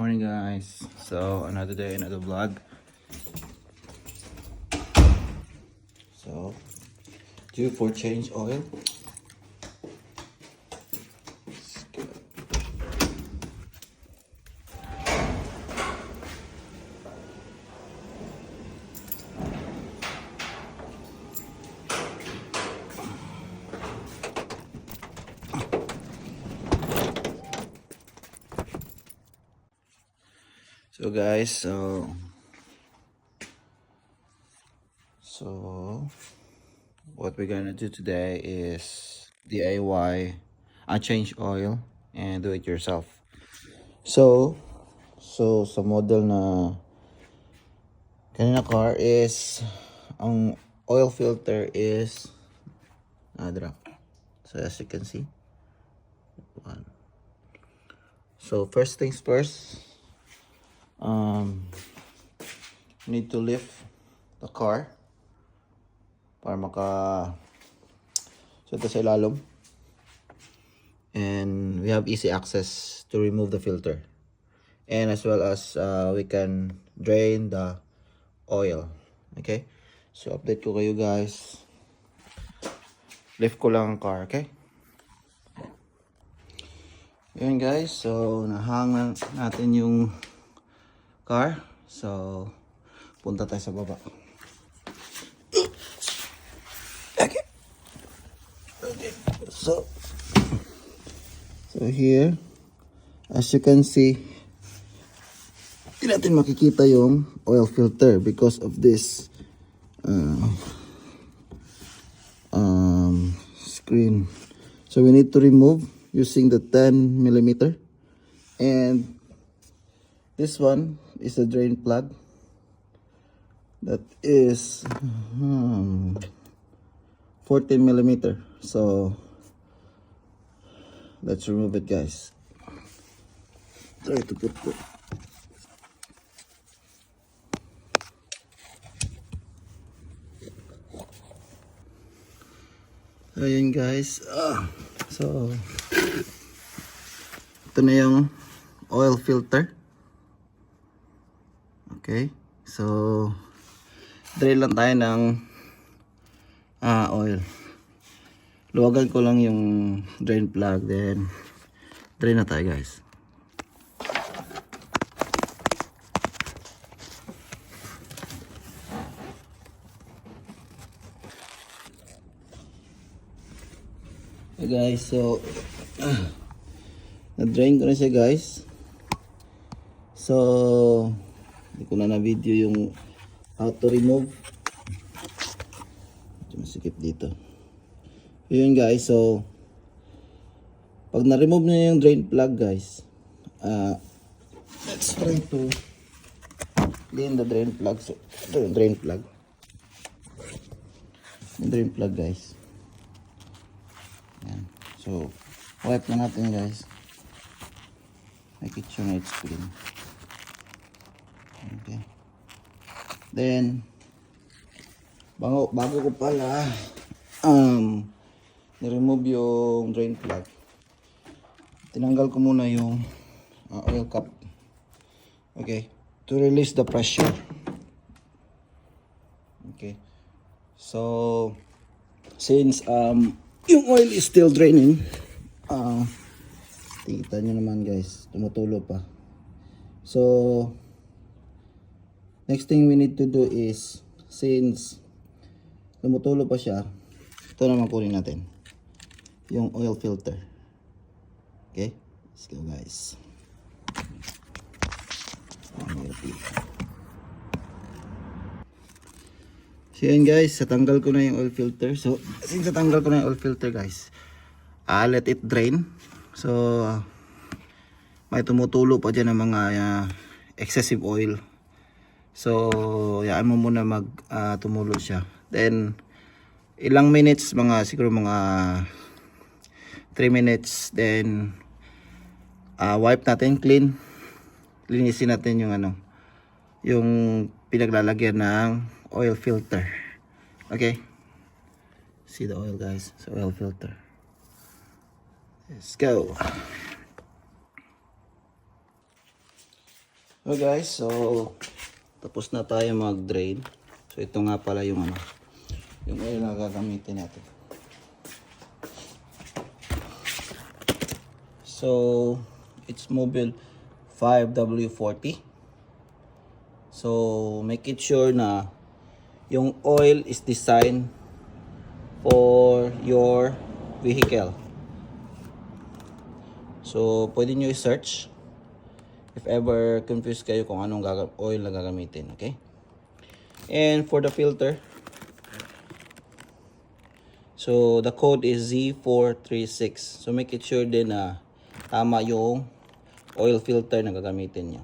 Morning guys. So another day, another vlog. So due for change oil. So guys, so what we're gonna do today is DIY, change oil and do it yourself. So sa model na kanina car is ang oil filter is adra. So as you can see, one. So first things first, need to lift the car para so ito sa ilalom, and we have easy access to remove the filter, and as well as we can drain the oil. Okay, so update ko kayo guys, lift ko lang ang car. Okay, yun guys, so nahang natin yung car, so punta tayo sa baba. Okay. Okay. So here, as you can see, hindi natin makikita yung oil filter because of this screen. So we need to remove using the 10mm, and this one is a drain plug that is 14mm. So let's remove it guys. Try to put it. Ayan guys, so ito na yung oil filter. Okay, so drain lang tayo ng oil. Luwagan ko lang yung drain plug, then drain na tayo guys. Okay guys, so na-drain ko na siya guys. So hindi ko na video yung how to remove. Masikip dito. Yun guys, so pag na-remove na yung drain plug guys, let's try to clean the drain plug. So ito yung drain plug. Yung drain plug guys. Yan. So wipe na natin guys. Make it sure na it's clean. Okay. Then bago ko pala ni-remove yung drain plug, tinanggal ko muna yung oil cap. Okay, to release the pressure. Okay, so since yung oil is still draining, kita nyo naman guys, tumutulo pa. So next thing we need to do is, since tumutulo pa siya, ito naman kunin natin yung oil filter. Okay, let's go guys. So yun guys, natanggal ko na yung oil filter. So since natanggal ko na yung oil filter guys, let it drain. So may tumutulo pa dyan ng mga excessive oil. So yaan mo muna tumulo siya. Then ilang minutes, siguro mga 3 minutes, then wipe natin, linisin natin yung yung pinaglalagyan ng oil filter. Okay, see the oil guys, so oil filter. Let's go. So guys, so tapos na tayo mag-drain. So ito nga pala yung ano, yung oil na gagamitin natin. So it's Mobil 5W40. So make it sure na yung oil is designed for your vehicle. So pwede nyo i-search if ever confused kayo kung anong oil na gagamitin, okay? And for the filter, so the code is Z436. So make it sure din na tama yung oil filter na gagamitin nyo.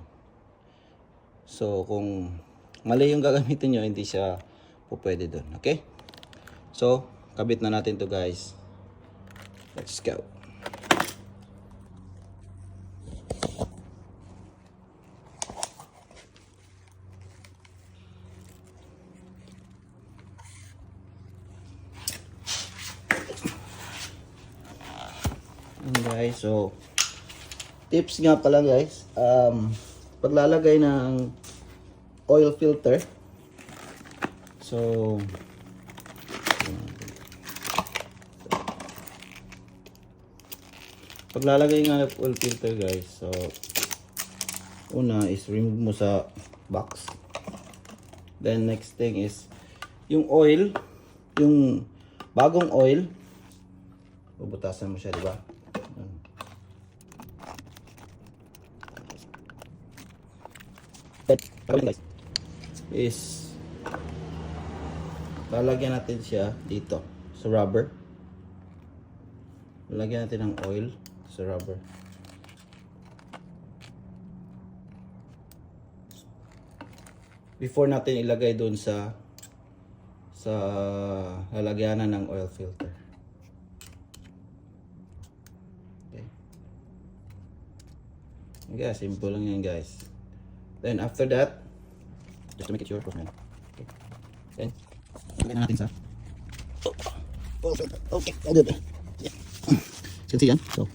So kung mali yung gagamitin nyo, hindi siya po pwede dun, okay? So kabit na natin to guys. Let's go. Guys, so tips nga pala guys, paglalagay ng oil filter, so paglalagay nga ng oil filter guys, so una is remove mo sa box, then next thing is yung oil, yung bagong oil, bubutasan mo siya, di ba? Guys, is lalagyan natin siya dito sa rubber. Lalagyan natin ng oil sa rubber. Before natin ilagay doon sa lalagyanan ng oil filter. Okay. Okay, simple lang yan guys. Then after that, just to make it sure, okay. Then, lagyan na natin sa oil filter. Okay, all good. Yeah. Kasi yan. So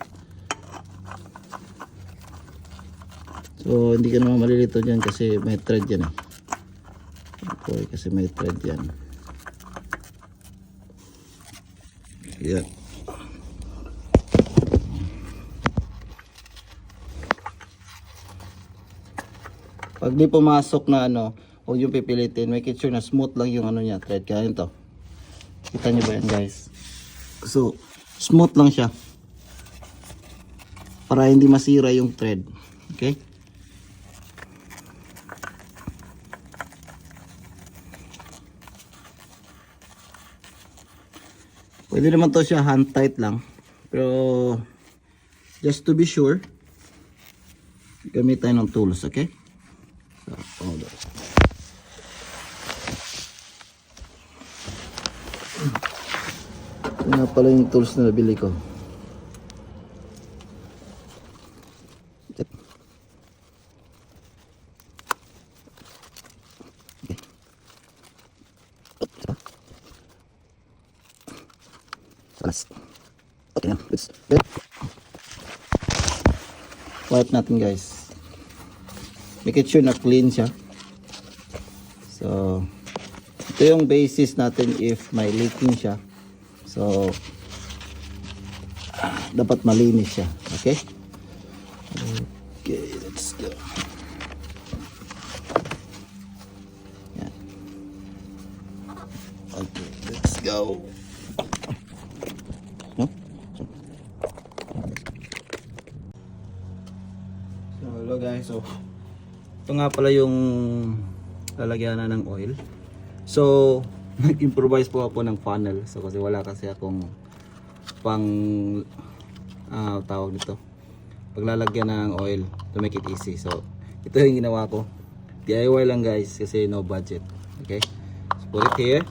hindi ka naman malilito dyan kasi may thread yan eh. Okay, kasi may thread yan. Yan. Pag di pumasok na ano, huwag yung pipilitin. Make it sure na smooth lang yung ano niya, thread. Kaya ito. Kita nyo ba yan guys? So, smooth lang siya. Para hindi masira yung thread. Okay? Pwede naman to siya hand tight lang. Pero, just to be sure, gamit tayo ng tools, okay? So, hold on. Ito nga pala yung tools na nabili ko. Okay. Salas. Okay na. Let's wipe natin guys. Make it sure na clean siya. So, ito yung basis natin if may leaking siya. So, dapat malinis siya. Okay? Okay, let's go. Yan. Okay, let's go. No? So, hello guys. So, ito nga pala yung lalagyanan ng oil. So, nag-improvise po ako ng funnel. So, kasi wala kasi akong pang tawag dito. Paglalagyan ng oil to make it easy. So, ito yung ginawa ko. DIY lang guys kasi no budget. Okay? So, put it here.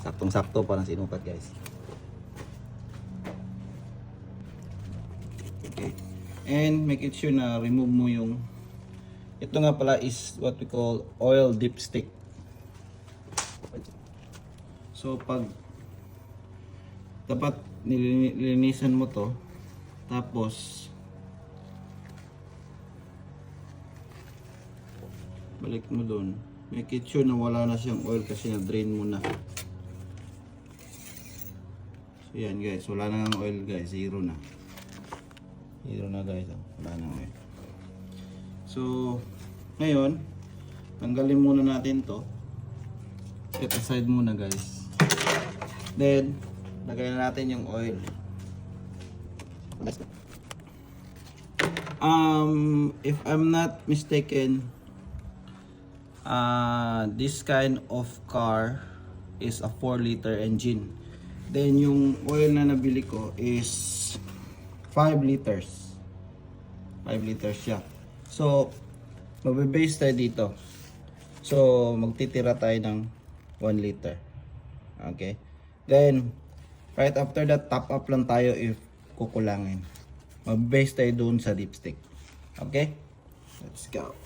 Saktong-sakto parang sinukat guys. Okay. And make it sure na remove mo yung ito nga pala is what we call oil dipstick. So pag dapat nilinisan mo to, tapos Balik mo doon. Make it sure na wala na siyang oil kasi na-drain mo na. So yan guys, wala na ng oil guys, zero na. Zero na guys, wala na oil. So, ngayon, tanggalin muna natin to. Set aside muna guys. Then, lagay na natin yung oil. If I'm not mistaken, this kind of car is a 4-liter engine. Then yung oil na nabili ko is 5 liters. 5 liters siya. So, magbe-base tayo dito. So, magtitira tayo ng 1 liter. Okay? Then, right after that, top up lang tayo if kukulangin. Mag-base tayo doon sa dipstick. Okay? Let's go.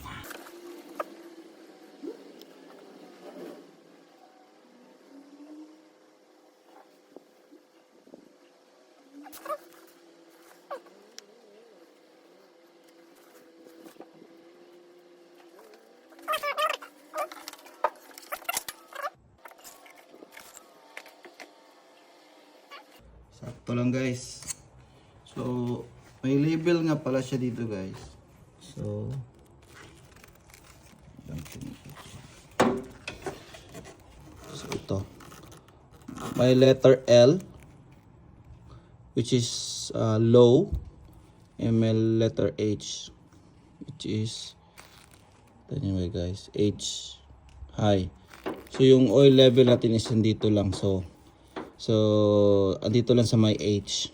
Sakto lang guys. So, may label nga pala siya dito guys. So, ito. May letter L, which is low, and may letter H, which is, anyway guys, H, high. So, yung oil level natin is nandito lang. So, andito lang sa may H.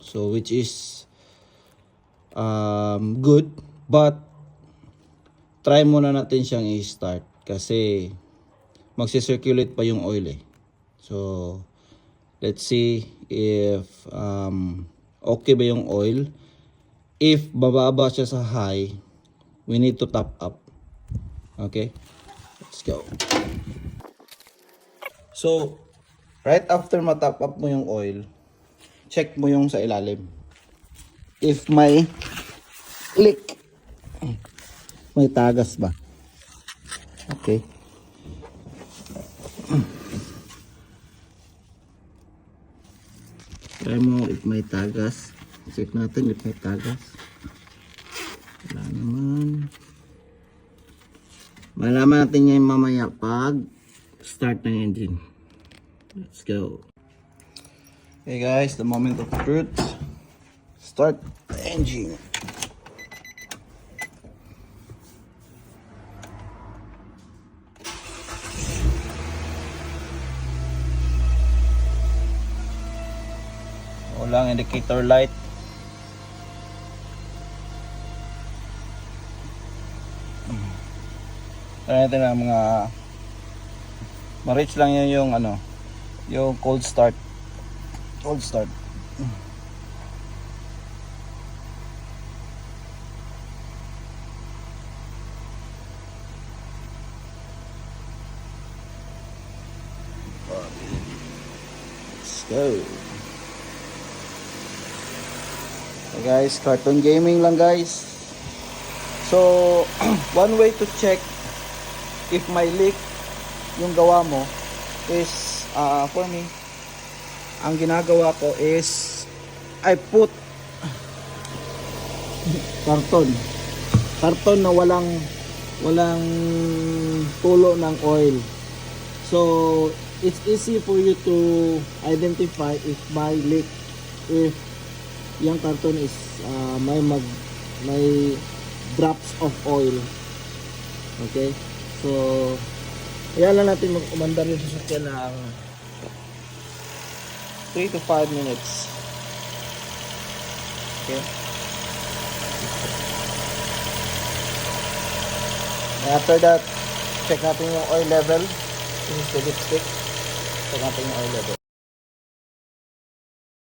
So, which is good, but try muna natin siyang i-start kasi magsi-circulate pa yung oil eh. So, let's see if okay ba yung oil. If bababa siya sa high, we need to top up. Okay? Let's go. So, right after matop up mo yung oil, check mo yung sa ilalim. If may leak, may tagas ba? Okay. Try mo if may tagas. Check natin if may tagas. Wala naman. Malaman natin yan mamaya pag start ng engine. Let's go. Hey guys, the moment of truth. Start the engine. Walang indicator light. Try natin ang mga ma-reach lang yung ano, yung cold start. Cold start. Let's go. Okay guys, cartoon gaming lang guys. So, one way to check if may leak yung gawa mo is for me, ang ginagawa ko is I put karton na walang tulo ng oil. So it's easy for you to identify if may leak, if yung karton is may drops of oil. Okay, so ayan lang natin mag-umandar yung sasakyan ng 3 to 5 minutes. Okay. And after that, check natin yung oil level. This is the dipstick. Check natin yung oil level.